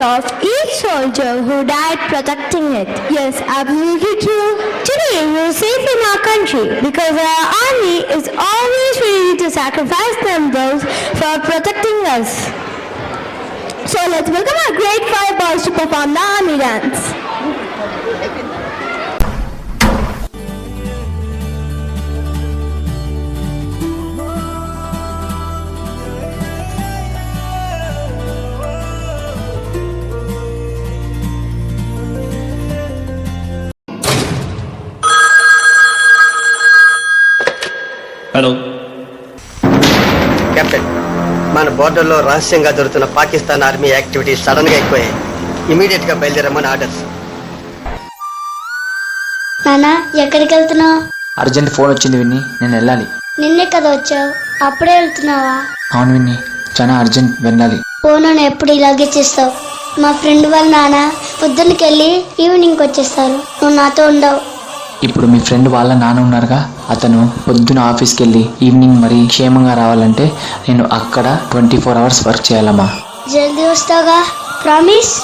of each soldier who died protecting it. Yes, absolutely true. Today we are safe in our country because our army is always ready to sacrifice themselves for protecting us. So let's welcome our great five boys to perform the army dance. Hello captain, మన బోర్డర్లో రహస్యంగా దొరుకుతున్న Pakistan army activity sudden గా ఎక్కువయ్యాయి. Immediate గా బయలుదేరమని orders. నానా, ఎక్కడికి వెళ్తున్నావు? Urgent phone వచ్చింది విన్ని, నేను వెళ్ళాలి. నిన్నే కదా వచ్చావు, అప్పుడే వెళ్తున్నావా? అవును విన్ని, చాలా అర్జెంట్, వెళ్ళాలి. ఫోన్ ఎప్పుడు ఇలాగే చేస్తావు? మా ఫ్రెండ్ వాళ్ళ నాన్న పొద్దున్నకి వెళ్ళి ఈవినింగ్ వచ్చేస్తారు, నువ్వు నాతో ఉండవు. ఇప్పుడు మీ ఫ్రెండ్ వాళ్ళ నాన్న ఉన్నారుగా, అతను పొద్దున ఆఫీస్కి వెళ్ళి ఈవినింగ్ మరి క్షేమంగా రావాలంటే నేను అక్కడ 24 hours వర్క్ చేయాలమ్మా. జల్దీ వస్తావుగా, ప్రామిస్?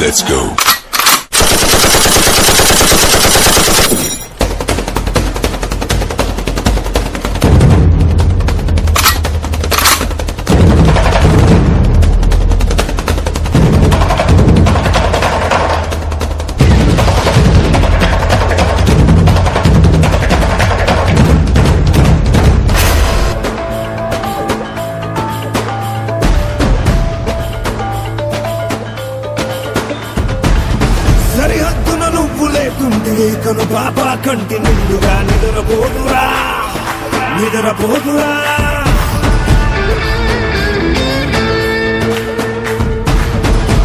Let's go. సరిహద్దున నువ్వు లేకుంటే కను పాప కంటి నిండుగా నిద్రపోదురా నిద్రపోదురా.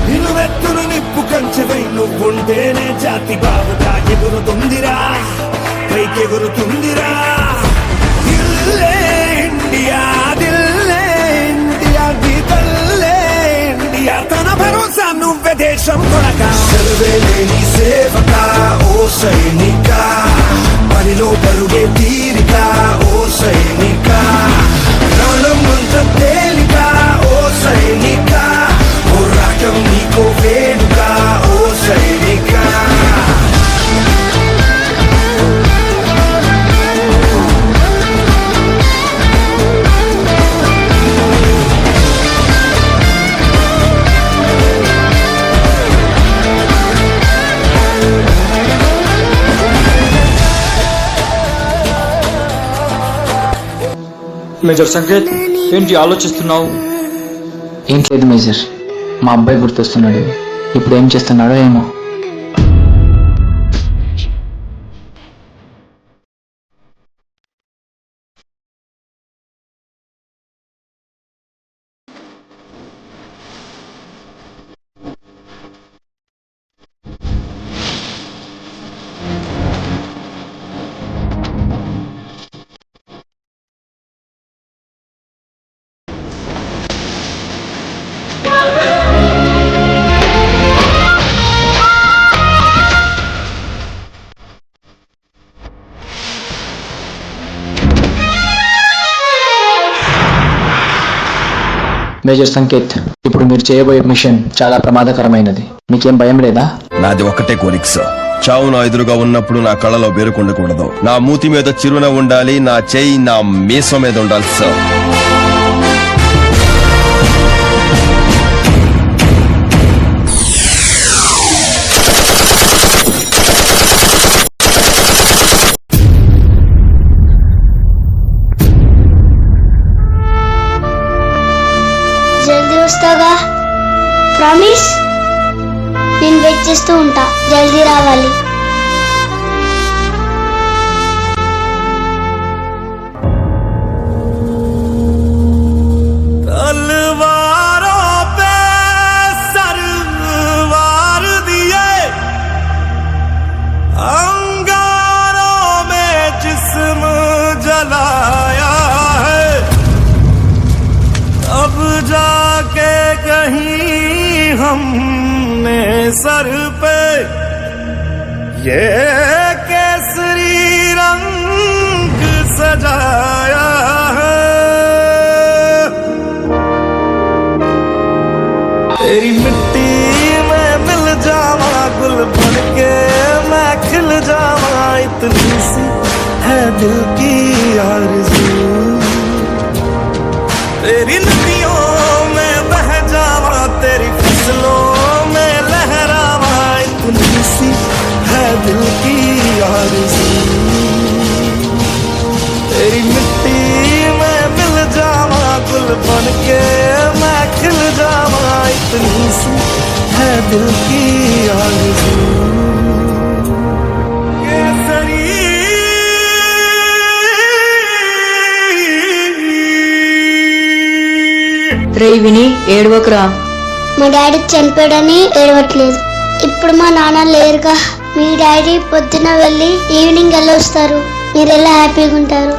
నిలువెత్తున నిప్పు కంచెవై నువ్వుంటేనే జాతి బావుగా ఎగురుతుందిరా, పైకెగురుతుందిరా. దిల్లే ఇండియా, దిల్లే ఇండియా, నీ తల్లే ఇండియా, తన భరోసా నువ్వే దేశం కొనక. సెలవే లేని సేవక ఓ సైనిక, పనిలో పరుగే తీరిక ఓ సైనిక, ప్రాణం అంత తేలిక ఓ సైనిక, పోరాటం నీకో వేడుక ఓ సైనిక. మేజర్ సంకేత్, ఏంటి ఆలోచిస్తున్నావు? ఏం లేదు మేజర్, మా అబ్బాయి గుర్తొస్తున్నాడు. ఇప్పుడు ఏం చేస్తున్నాడో ఏమో. మేజర్ సంకేత్, ఇప్పుడు మీరు చేయబోయే మిషన్ చాలా ప్రమాదకరమైనది. మీకేం భయం లేదా? నాది ఒక్కటే కోరిక సార్, చావు నా ఎదురుగా ఉన్నప్పుడు నా కళ్ళలో బేరుకుండకూడదు, నా మూతి మీద చిరునవ్వు ఉండాలి, నా చేయి నా మీసం మీద ఉండాలి సార్. వస్తాగా, ప్రామిస్? నేను వెయిట్ చేస్తూ ఉంటా, జల్దీ రావాలి. కావాలి. तलवारों पे सरवार दिए, अंगारों में जिस्म जलाया है, अब जाके कहीं हमने सर पे ये केसरी रंग सजाया है. तेरी मिट्टी में मिल जावा, गुल बन के मैं खिल जावा, इतनी सी है दिल की आरज़ू. तेरी नदियों में बह जावा, तेरी फसलों में लहरावा, इतनी सी है दिल की आरज़ू. तेरी मिट्टी में मिल जावा, गुल बन के मैं खिल जावा, इतनी सी है दिल की आरज़ू. केसरी రే విని ఏడవకురా. మా డాడీ చనిపోయాడని ఏడవట్లేదు. ఇప్పుడు మా నాన్న లేరుగా. మీ డాడీ పొద్దున వెళ్ళి ఈవినింగ్ వెళ్ళొస్తారు. మీరు ఎలా హ్యాపీగా ఉంటారు?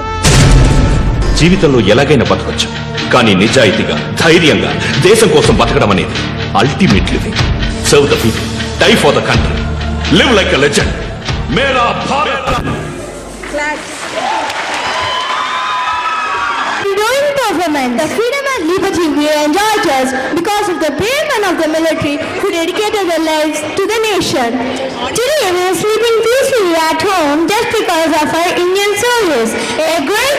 జీవితంలో ఎలాగైనా బతకొచ్చు, కానీ నిజాయితీగా ధైర్యంగా దేశం కోసం బతకడం అనేది ultimate living. Serve the people, die for the country, live like a legend. మేరా Bharat. During the performance, the freedom and liberty we enjoyed just because of the brave men of the military who dedicated their lives to the nation. Today we are sleeping peacefully at home just because of our Indian service. A great